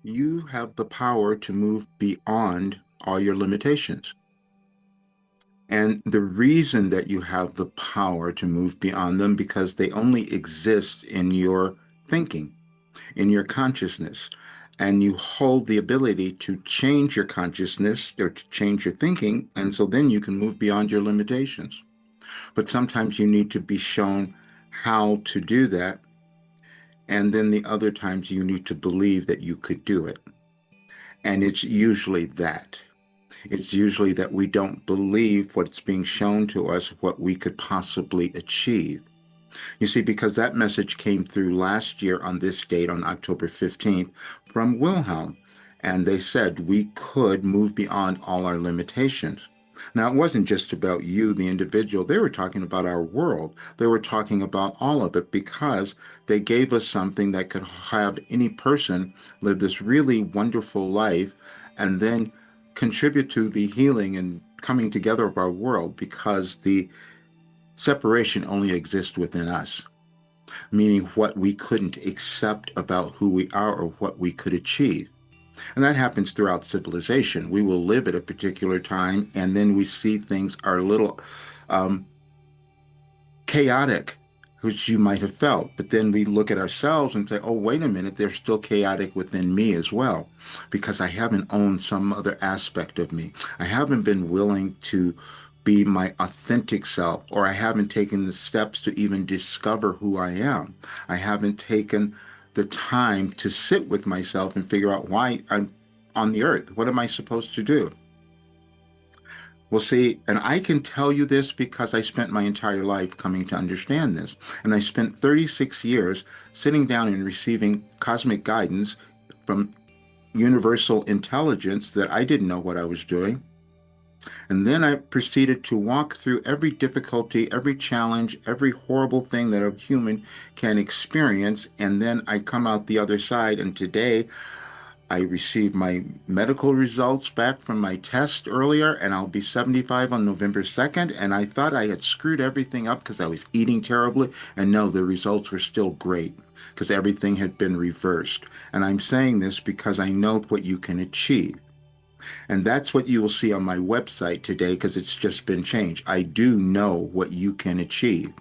You have the power to move beyond all your limitations. And the reason that you have the power to move beyond them because they only exist in your thinking, in your consciousness. And you hold the ability to change your consciousness or to change your thinking. And so then you can move beyond your limitations. But sometimes you need to be shown how to do that. And then the other times you need to believe that you could do it. And it's usually that. It's usually that we don't believe what's being shown to us, what we could possibly achieve. You see, because that message came through last year on this date, on October 15th, from Wilhelm. And they said we could move beyond all our limitations. Now, it wasn't just about you, the individual. They were talking about our world. They were talking about all of it because they gave us something that could have any person live this really wonderful life and then contribute to the healing and coming together of our world because the separation only exists within us, meaning what we couldn't accept about who we are or what we could achieve. And that happens throughout civilization. We will live at a particular time and then we see things are a little um, chaotic, which you might have felt. But then we look at ourselves and say, oh, wait a minute, they're still chaotic within me as well, because I haven't owned some other aspect of me. I haven't been willing to be my authentic self, or I haven't taken the steps to even discover who I am. I haven't taken the time to sit with myself and figure out why I'm on the earth. What am I supposed to do? Well, see, and I can tell you this because I spent my entire life coming to understand this. And I spent 36 years sitting down and receiving cosmic guidance from universal intelligence that I didn't know what I was doing. And then I proceeded to walk through every difficulty, every challenge, every horrible thing that a human can experience. And then I come out the other side. And today I received my medical results back from my test earlier, and I'll be 75 on November 2nd. And I thought I had screwed everything up because I was eating terribly. And no, the results were still great because everything had been reversed. And I'm saying this because I know what you can achieve. And that's what you will see on my website today because it's just been changed. I do know what you can achieve.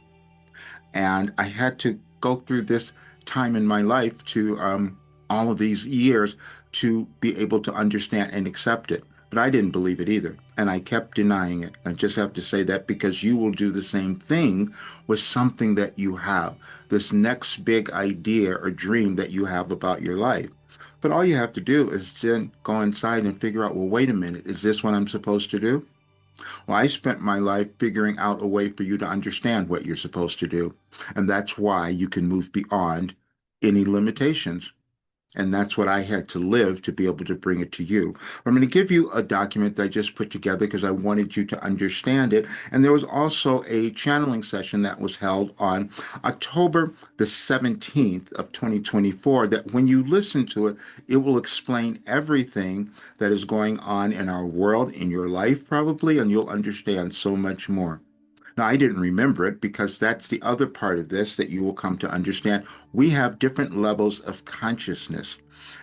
And I had to go through this time in my life to all of these years to be able to understand and accept it. But I didn't believe it either. And I kept denying it. I just have to say that because you will do the same thing with something that you have, this next big idea or dream that you have about your life. But all you have to do is then go inside and figure out, well, wait a minute, is this what I'm supposed to do? Well, I spent my life figuring out a way for you to understand what you're supposed to do. And that's why you can move beyond any limitations. And that's what I had to live to be able to bring it to you. I'm going to give you a document that I just put together because I wanted you to understand it. And there was also a channeling session that was held on October the 17th of 2024 that when you listen to it, it will explain everything that is going on in our world, in your life probably, and you'll understand so much more. Now, I didn't remember it because that's the other part of this that you will come to understand. We have different levels of consciousness.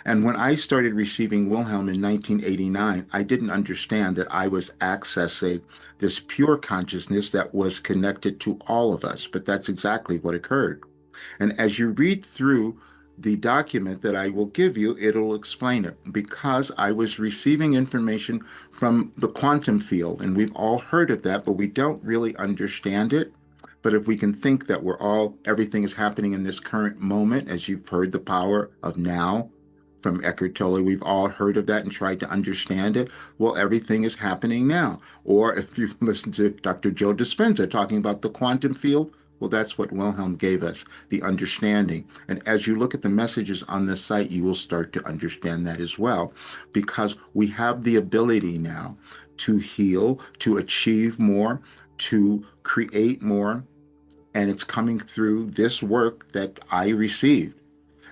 And when I started receiving Wilhelm in 1989, I didn't understand that I was accessing this pure consciousness that was connected to all of us. But that's exactly what occurred. And as you read through the document that I will give you, it'll explain it because I was receiving information from the quantum field, and we've all heard of that, but we don't really understand it. But if we can think that everything is happening in this current moment, as you've heard the power of now from Eckhart Tolle, we've all heard of that and tried to understand it. Well, everything is happening now. Or if you listen to Dr. Joe Dispenza talking about the quantum field, well, that's what Wilhelm gave us, the understanding. And as you look at the messages on this site, you will start to understand that as well, because we have the ability now to heal, to achieve more, to create more. And it's coming through this work that I received.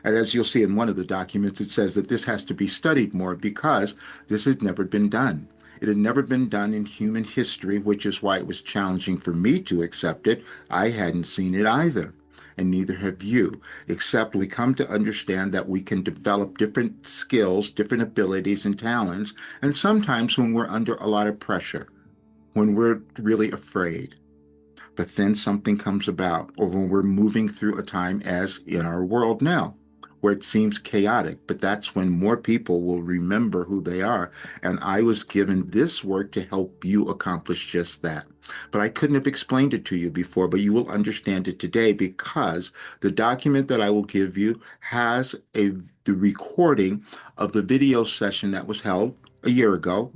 And as you'll see in one of the documents, it says that this has to be studied more because this has never been done. It had never been done in human history, which is why it was challenging for me to accept it. I hadn't seen it either. and neither have you, except we come to understand that we can develop different skills, different abilities and talents, and sometimes when we're under a lot of pressure, when we're really afraid, but then something comes about, or when we're moving through a time as in our world now, where it seems chaotic, but that's when more people will remember who they are. And I was given this work to help you accomplish just that. But I couldn't have explained it to you before, but you will understand it today because the document that I will give you has the recording of the video session that was held a year ago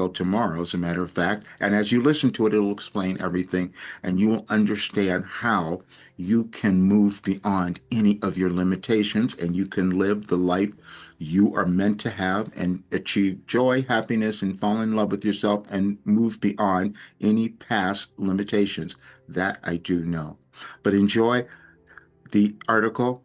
tomorrow, as a matter of fact. And as you listen to it, it'll explain everything, and you will understand how you can move beyond any of your limitations and you can live the life you are meant to have and achieve joy, happiness, and fall in love with yourself and move beyond any past limitations. That I do know. But enjoy the article,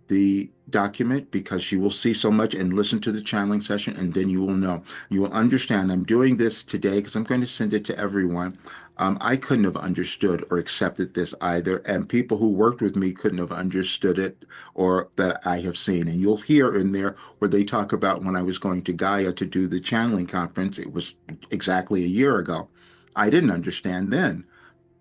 the document, because you will see so much, and listen to the channeling session, and then you will know. You will understand. I'm doing this today because I'm going to send it to everyone. I couldn't have understood or accepted this either, and people who worked with me couldn't have understood it or that I have seen. And you'll hear in there where they talk about when I was going to Gaia to do the channeling conference. It was exactly a year ago. I didn't understand then,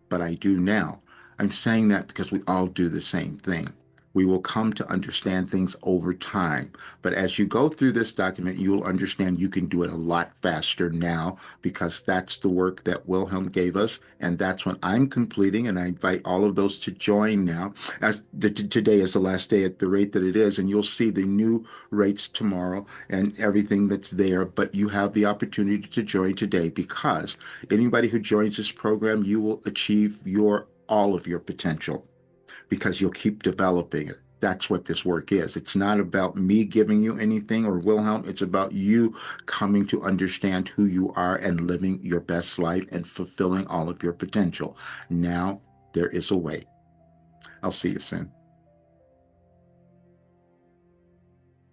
but I do now. I'm saying that because we all do the same thing. We will come to understand things over time. But as you go through this document, you will understand you can do it a lot faster now because that's the work that Wilhelm gave us. And that's what I'm completing. And I invite all of those to join now. As today is the last day at the rate that it is. And you'll see the new rates tomorrow and everything that's there. But you have the opportunity to join today because anybody who joins this program, you will achieve your all of your potential because you'll keep developing it. That's what this work is. It's not about me giving you anything or Wilhelm. It's about you coming to understand who you are and living your best life and fulfilling all of your potential. Now there is a way. I'll see you soon.